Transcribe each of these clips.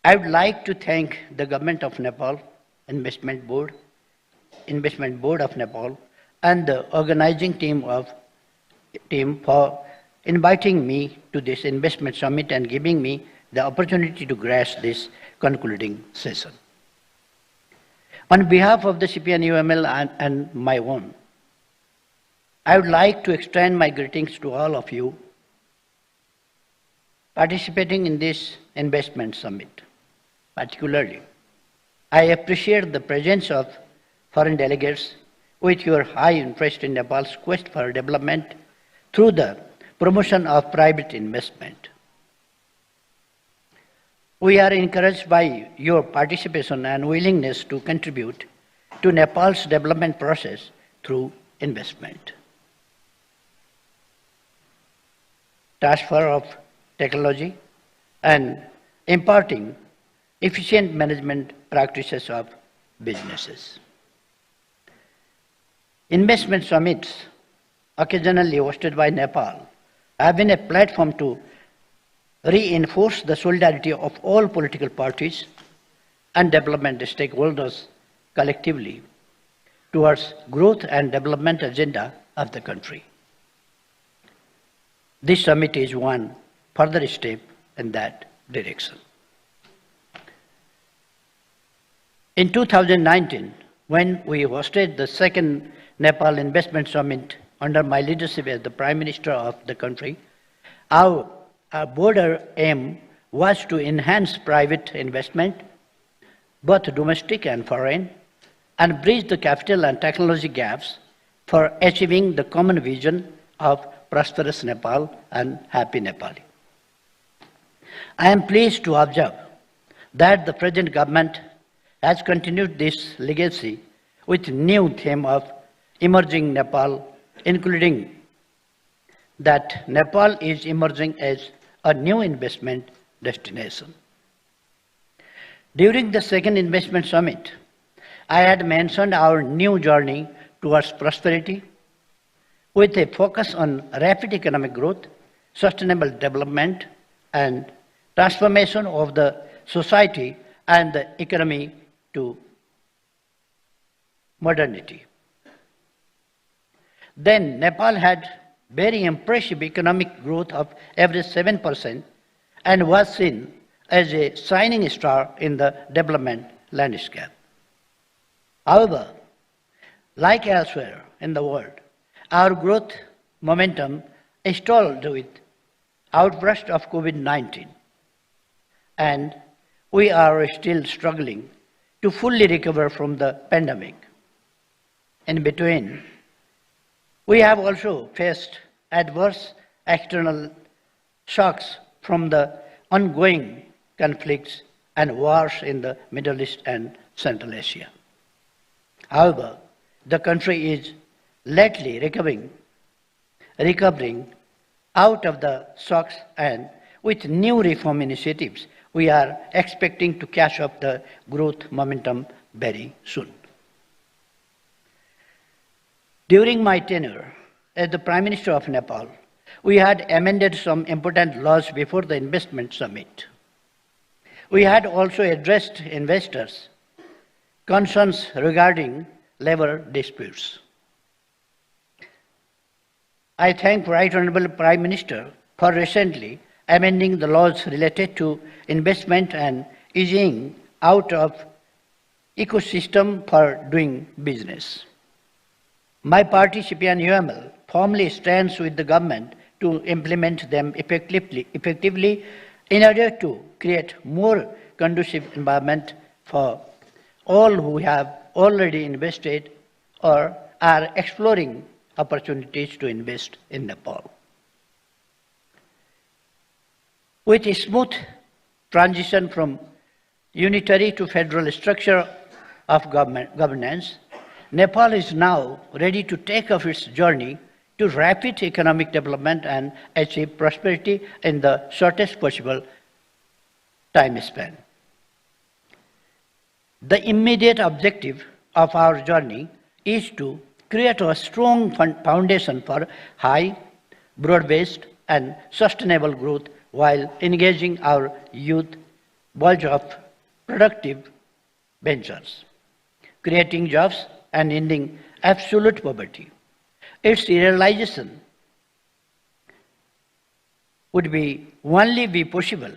I would like to thank the Government of Nepal, Investment Board of Nepal, and the organizing team for inviting me to this investment summit and giving me the opportunity to grace this concluding session. On behalf of the CPNUML and my own, I would like to extend my greetings to all of you participating in this investment summit. Particularly, I appreciate the presence of foreign delegates with your high interest in Nepal's quest for development through the promotion of private investment. We are encouraged by your participation and willingness to contribute to Nepal's development process through investment. Transfer of technology and imparting efficient management practices of businesses. Investment summits, occasionally hosted by Nepal, have been a platform to reinforce the solidarity of all political parties and development stakeholders collectively towards growth and development agenda of the country. This summit is one further step in that direction. In 2019, when we hosted the second Nepal Investment Summit under my leadership as the Prime Minister of the country, our broader aim was to enhance private investment, both domestic and foreign, and bridge the capital and technology gaps for achieving the common vision of prosperous Nepal and happy Nepali. I am pleased to observe that the present government has continued this legacy with new theme of emerging Nepal, including that Nepal is emerging as a new investment destination. During the second investment summit, I had mentioned our new journey towards prosperity with a focus on rapid economic growth, sustainable development, and transformation of the society and the economy to modernity. Then Nepal had very impressive economic growth of average 7% and was seen as a shining star in the development landscape. However, like elsewhere in the world, our growth momentum stalled with outburst of COVID-19, and we are still struggling to fully recover from the pandemic. In between, we have also faced adverse external shocks from the ongoing conflicts and wars in the Middle East and Central Asia. However, the country is lately recovering out of the shocks, and with new reform initiatives, we are expecting to catch up the growth momentum very soon. During my tenure as the Prime Minister of Nepal, we had amended some important laws before the investment summit. We had also addressed investors' concerns regarding labor disputes. I thank Right Honorable Prime Minister for recently amending the laws related to investment and easing out of ecosystem for doing business. My party, CPNUML, firmly stands with the government to implement them effectively in order to create more conducive environment for all who have already invested or are exploring opportunities to invest in Nepal. With a smooth transition from unitary to federal structure of governance, Nepal is now ready to take off its journey to rapid economic development and achieve prosperity in the shortest possible time span. The immediate objective of our journey is to create a strong foundation for high, broad-based, and sustainable growth while engaging our youth bulge of productive ventures, creating jobs and ending absolute poverty. Its realization would only be possible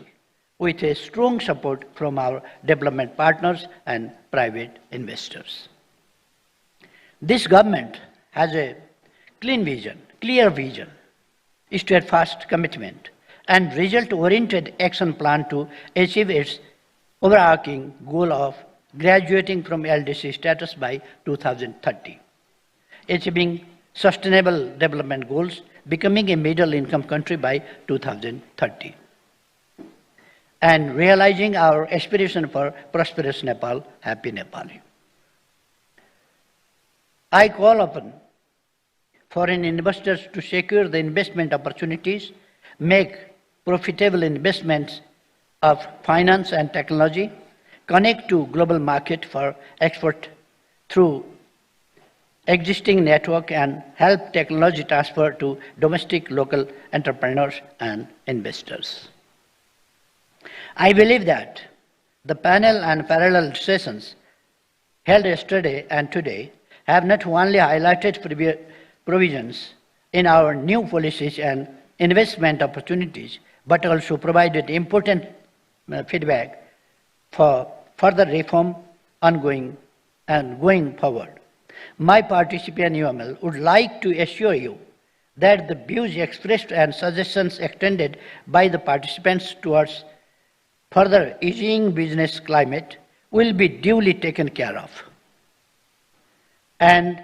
with a strong support from our development partners and private investors. This government has a clear vision, steadfast commitment, and result-oriented action plan to achieve its overarching goal of graduating from LDC status by 2030, achieving sustainable development goals, becoming a middle-income country by 2030, and realizing our aspiration for prosperous Nepal, happy Nepali. I call upon foreign investors to secure the investment opportunities, make profitable investments of finance and technology, connect to global market for export through existing network, and help technology transfer to domestic local entrepreneurs and investors. I believe that the panel and parallel sessions held yesterday and today have not only highlighted provisions in our new policies and investment opportunities, but also provided important feedback for further reform ongoing and going forward. My party, CPI-UML, would like to assure you that the views expressed and suggestions extended by the participants towards further easing business climate will be duly taken care of, and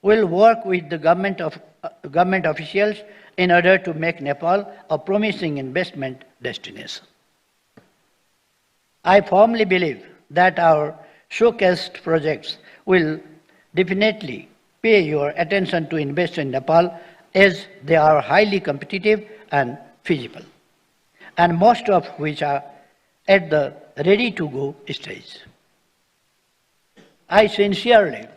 will work with the government officials in order to make Nepal a promising investment destination. I firmly believe that our showcased projects will definitely pay your attention to invest in Nepal, as they are highly competitive and feasible, and most of which are at the ready-to-go stage. I sincerely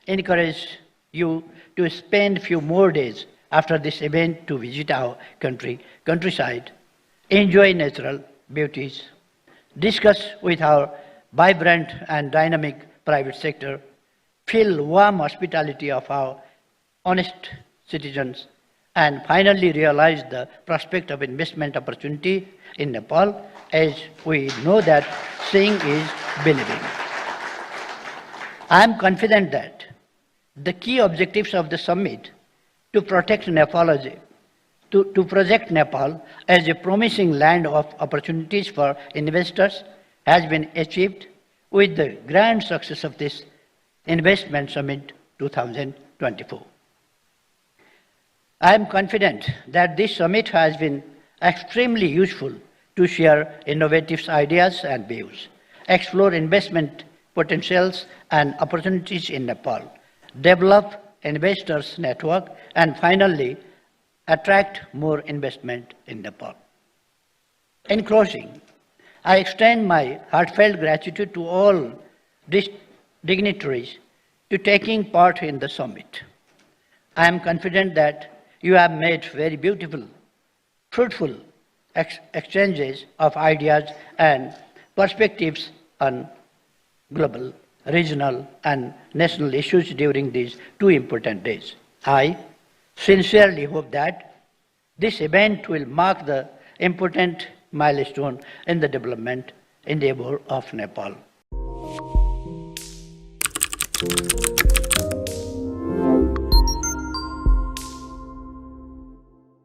encourage you to spend a few more days after this event to visit our countryside, enjoy natural beauties, discuss with our vibrant and dynamic private sector, feel warm hospitality of our honest citizens, and finally realize the prospect of investment opportunity in Nepal, as we know that seeing is believing. I am confident that the key objectives of the summit to project Nepal as a promising land of opportunities for investors has been achieved with the grand success of this Investment Summit 2024. I am confident that this summit has been extremely useful to share innovative ideas and views, explore investment potentials and opportunities in Nepal, develop investors' network, and finally, attract more investment in Nepal. In closing, I extend my heartfelt gratitude to all dignitaries to taking part in the summit. I am confident that you have made very beautiful, fruitful exchanges of ideas and perspectives on global, regional, and national issues during these two important days. I sincerely hope that this event will mark the important milestone in the development endeavor of Nepal.